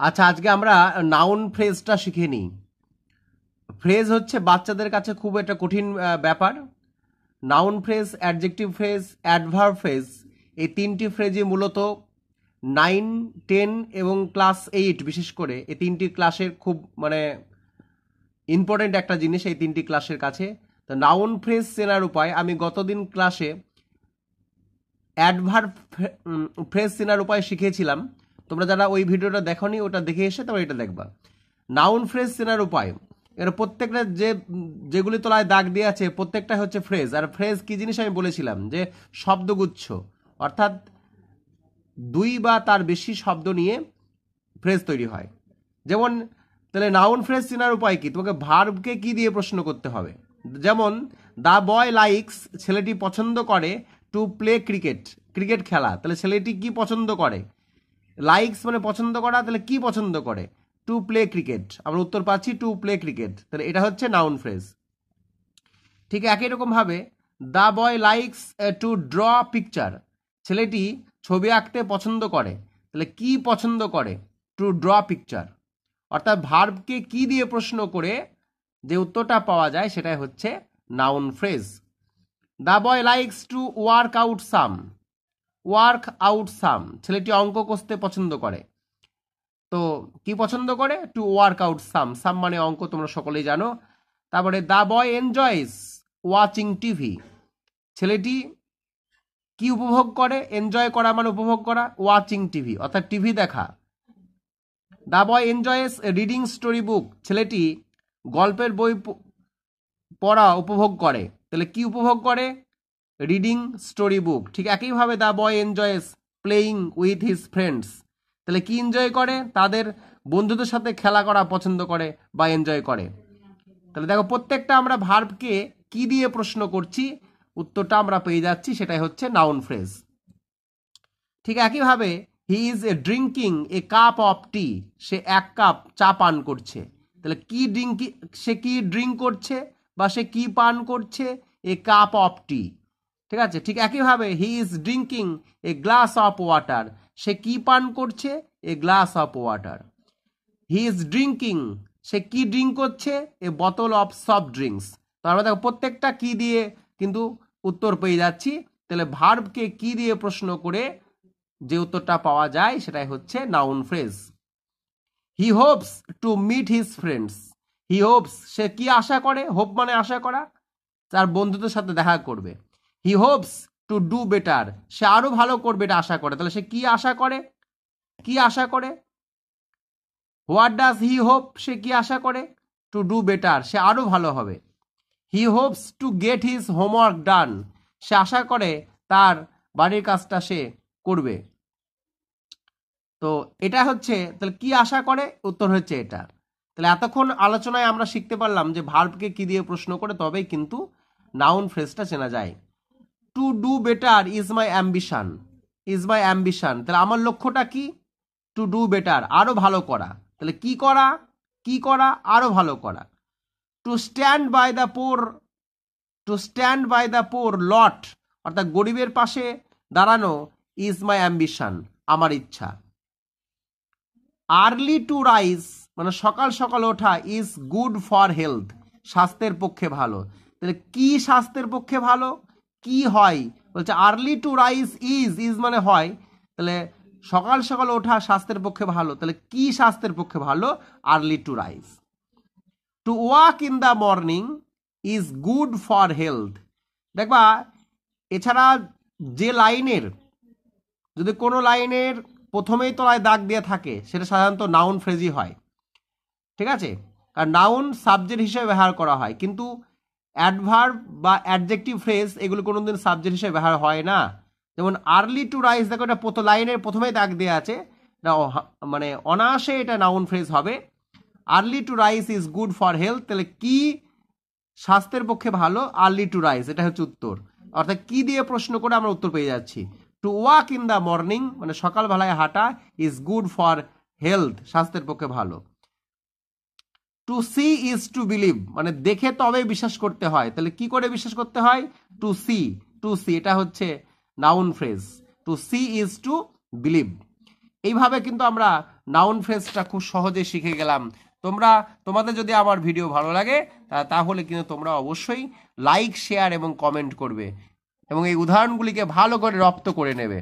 আচ্ছা, আজকে আমরা নাউন ফ্রেজটা শিখে নিই। ফ্রেজ হচ্ছে বাচ্চাদের কাছে খুব একটা কঠিন ব্যাপার। Noun phrase, adjective phrase, adverb phrase, এই তিনটি ফ্রেজই মূলত 9, 10 এবং ক্লাস 8, বিশেষ করে এই তিনটি ক্লাসের খুব ইম্পর্টেন্ট একটা জিনিস এই তিনটি ক্লাসের কাছে। তো নাউন ফ্রেজ চেনার উপায়, আমি গতদিন ক্লাসে অ্যাডভার্ব ফ্রেজ চেনার উপায় শিখিয়েছিলাম। তোমরা যারা ওই ভিডিওটা দেখোনি, ওটা দেখে এসে তোমরা এটা দেখবা। নাউন ফ্রেজ চেনার উপায়, এর প্রত্যেকটা যেগুলি তলায় দাগ দিয়ে আছে প্রত্যেকটা হচ্ছে ফ্রেজ। আর ফ্রেজ কি জিনিস আমি বলেছিলাম যে শব্দগুচ্ছ, অর্থাৎ দুই বা তার বেশি শব্দ নিয়ে ফ্রেজ তৈরি হয়। যেমন তাহলে নাউন ফ্রেজ চেনার উপায় কি, তোমাকে ভার্বকে কি দিয়ে প্রশ্ন করতে হবে। যেমন দ্য বয় লাইকস, ছেলেটি পছন্দ করে, টু প্লে ক্রিকেট, ক্রিকেট খেলা। তাহলে ছেলেটি কি পছন্দ করে, লাইকস মানে পছন্দ করা, তাহলে কি পছন্দ করে, টু প্লে ক্রিকেট। আমরা উত্তর পাচ্ছি টু প্লে ক্রিকেট, তাহলে এটা হচ্ছে নাউন ফ্রেজ। ঠিক একই রকম ভাবে the boy likes to draw picture, ছেলেটি ছবি আঁকতে পছন্দ করে, তাহলে কি পছন্দ করে, টু ড্র পিকচার। অর্থাৎ ভার্বকে কি দিয়ে প্রশ্ন করে যে উত্তরটা পাওয়া যায় সেটাই হচ্ছে noun phrase. The boy likes to work out some, work out সাম, ছেলেটি অঙ্ক কষতে পছন্দ করে। তো কি পছন্দ করে, টু ওয়ার্ক আউট সাম, সাম মানে অঙ্ক, তোমরা সকলেই জানো। তারপরে the boy enjoys watching TV, ছেলেটি কি উপভোগ করে, এনজয় করা মানে উপভোগ করা, ওয়াচিং টিভি অর্থাৎ টিভি দেখা। The boy enjoys reading story book, ছেলেটি গল্পের বই পড়া উপভোগ করে, তাহলে কি উপভোগ করে, রিডিং স্টোরি বুক। ঠিক একইভাবে the boy enjoys playing with his friends, তাহলে কি এনজয় করে, তাদের বন্ধুদের সাথে খেলা করা পছন্দ করে বা এনজয় করে। তাহলে দেখো প্রত্যেকটা আমরা ভার্বকে কি দিয়ে প্রশ্ন করছি, উত্তরটা আমরা পেয়ে যাচ্ছি, সেটাই হচ্ছে নাউন ফ্রেজ। ঠিক একইভাবে he is drinking a cup of tea, সে এক কাপ চা পান করছে। তাহলে কি ড্রিঙ্কিং, সে কি ড্রিঙ্ক করছে বা সে কি পান করছে, এ কাপ অফ টি। ঠিক আছে, ঠিক একইভাবে he is drinking a glass of water, সে কি পান করছে, a glass of water. He is drinking, সে কি ড্রিঙ্ক করছে, এ বোতল অফ সফট ড্রিঙ্কস। তো আমরা দেখো প্রত্যেকটা কি দিয়ে কিন্তু উত্তর পেয়ে যাচ্ছি। তাহলে ভার্বকে কি দিয়ে প্রশ্ন করে যে উত্তরটা পাওয়া যায় সেটাই হচ্ছে noun phrase. He hopes to meet his friends, he hopes, সে কি আশা করে, হোপ মানে আশা করা, তার বন্ধুদের সাথে দেখা করবে। হি হোপস টু ডু বেটার, সে আরো ভালো করবে এটা আশা করে। তাহলে সে কি আশা করে, কি আশা করে, হোয়াট ডাজ হি হোপ, সে কি আশা করে, টু ডু বেটার, সে আরো ভালো হবে। He hopes to get his homework done, সে আশা করে তার বাড়ির কাজটা সে করবে। তো এটা হচ্ছে, তাহলে কি আশা করে, উত্তর হচ্ছে এটা। তাহলে এতক্ষণ আলোচনায় আমরা শিখতে পারলাম যে ভার্বকে কি দিয়ে প্রশ্ন করে তবেই কিন্তু নাউন ফ্রেজটা চেনা যায়। To do better is my ambition, is my ambition, তাহলে আমার লক্ষ্যটা কি, টু ডু বেটার, আরো ভালো করা। তাহলে কি করা, কি করা, আরো ভালো করা। To stand by the poor, to stand by the poor lot, অর্থাৎ গরিবের পাশে দাঁড়ানো, ইজ মাই অ্যাম্বিশন, আমার ইচ্ছা। আর্লি টু রাইজ মানে সকাল সকাল ওঠা, ইজ গুড ফর হেলথ, স্বাস্থ্যের পক্ষে ভালো। তাহলে কি স্বাস্থ্যের পক্ষে ভালো, কি হয়, বলছে early to rise is, is মানে হয়, তাহলে সকাল সকাল ওঠা স্বাস্থ্যের পক্ষে ভালো। তাহলে কি স্বাস্থ্যের পক্ষে ভালো, early to rise. To walk in the morning is good for health. দেখবা এছাড়া যে লাইনের, যদি কোনো লাইনের প্রথমেই তলায় দাগ দিয়ে থাকে সেটা সাধারণত নাউন ফ্রেজই হয়। ঠিক আছে, কারণ নাউন সাবজেক্ট হিসেবে ব্যবহার করা হয়, কিন্তু অ্যাডভার্ব বা অ্যাডজেক্টিভ ফ্রেজ এগুলো কোনোদিন সাবজেক্ট হিসেবে ব্যবহার হয় না। যেমন আর্লি টু রাইজ, দেখো এটা লাইনের প্রথমেই দাগ দেওয়া আছে, এটা মানে অনায়াসে এটা নাউন ফ্রেজ হবে। Early to rise is good for health, তাহলে কি স্বাস্থ্যের পক্ষে ভালো, আর্লি টু রাইজ, এটা হচ্ছে উত্তর। অর্থাৎ কি দিয়ে প্রশ্ন করে আমরা উত্তর পেয়ে যাচ্ছি। To walk in the morning মানে সকালবেলায় হাঁটা, ইজ গুড ফর হেলথ, স্বাস্থ্যের পক্ষে ভালো। To see is to believe মানে দেখে তবে বিশ্বাস করতে হয়, তাহলে কি করে বিশ্বাস করতে হয়, টু সি, টু সি, এটা হচ্ছে noun phrase. To see is to believe. এইভাবে কিন্তু আমরা নাউন ফ্রেজটা খুব সহজে শিখে গেলাম। তোমাদের যদি আমার ভিডিও ভালো লাগে তাহলে কিন্তু তোমরা অবশ্যই লাইক, শেয়ার এবং কমেন্ট করবে এবং এই উদাহরণগুলিকে ভালো করে রপ্ত করে নেবে।